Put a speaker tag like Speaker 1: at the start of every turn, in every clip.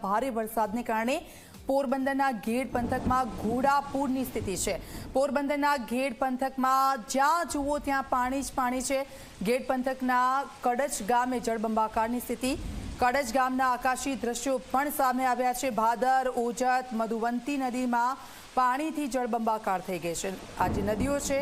Speaker 1: ભારે વરસાદને કારણે પોરબંદરના ઘેડ પંથકમાં ઘોડાપૂરની સ્થિતિ છે। પોરબંદરના ઘેડ પંથકમાં જ્યાં જુઓ ત્યાં પાણી જ પાણી છે। ઘેડ પંથકના કડચ ગામે જળબંબાકારની સ્થિતિ। કડચ ગામના આકાશી દ્રશ્યો પણ સામે આવ્યા છે। ભાદર, ઓજત, મધુવંતી નદીમાં પાણીથી જળબંબાકાર થઈ ગઈ છે। આ જે નદીઓ છે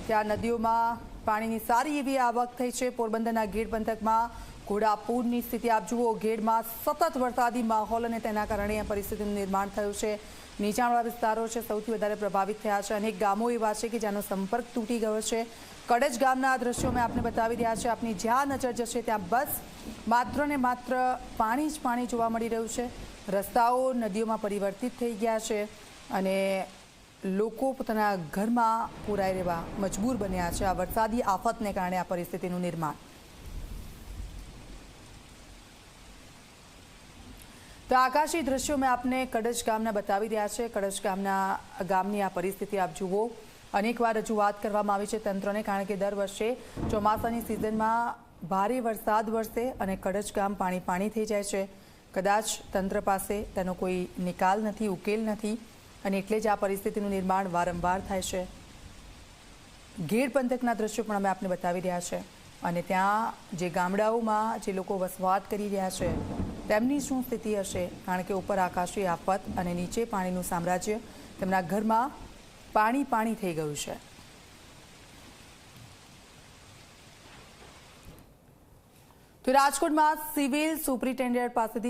Speaker 1: ત્યાં નદીઓમાં પાણીની સારી એવી આવક થઈ છે। પોરબંદરના ઘેડ પંથકમાં ઘોડાપૂરની સ્થિતિ આપ જુઓ। ઘેડમાં સતત વરસાદી માહોલ અને તેના કારણે આ પરિસ્થિતિનું નિર્માણ થયું છે। નીચાણવાળા વિસ્તારો છે સૌથી વધારે પ્રભાવિત થયા છે। અનેક ગામો એવા છે કે જેનો સંપર્ક તૂટી ગયો છે। કડચ ગામના દ્રશ્યો મેં આપને બતાવી રહ્યા છે। આપની જ્યાં નજર જશે ત્યાં બસ માત્ર ને માત્ર પાણી જ પાણી જોવા મળી રહ્યું છે। રસ્તાઓ નદીઓમાં પરિવર્તિત થઈ ગયા છે અને લોકો પોતાના ઘરમાં પુરાઈ રહેવા મજબૂર બન્યા છે આ વરસાદી આફતને કારણે આ પરિસ્થિતિનું નિર્માણ। તો આકાશી દ્રશ્યો મેં આપને કડચ ગામના બતાવી રહ્યા છે। કડચ ગામની આ પરિસ્થિતિ આપ જુઓ। અનેકવાર રજૂઆત કરવામાં આવી છે તંત્રને, કારણ કે દર વર્ષે ચોમાસાની સિઝનમાં ભારે વરસાદ વરસે અને કડચ ગામ પાણી પાણી થઈ જાય છે। કદાચ તંત્ર પાસે તેનો કોઈ નિકાલ નથી, ઉકેલ નથી અને એટલે જ આ પરિસ્થિતિનું નિર્માણ વારંવાર થાય છે। ઘેડ પંથકના દ્રશ્યો પણ અમે આપને બતાવી રહ્યા છે અને ત્યાં જે ગામડાઓમાં જે લોકો વસવાટ કરી રહ્યા છે તેમની શું સ્થિતિ હશે, કારણ કે ઉપર આકાશી આફત અને નીચે પાણીનું સામ્રાજ્ય। તેમના ઘરમાં પાણી પાણી થઈ ગયું છે। તો રાજકોટમાં સિવિલ સુપ્રિન્ટેન્ડન્ટ પાસેથી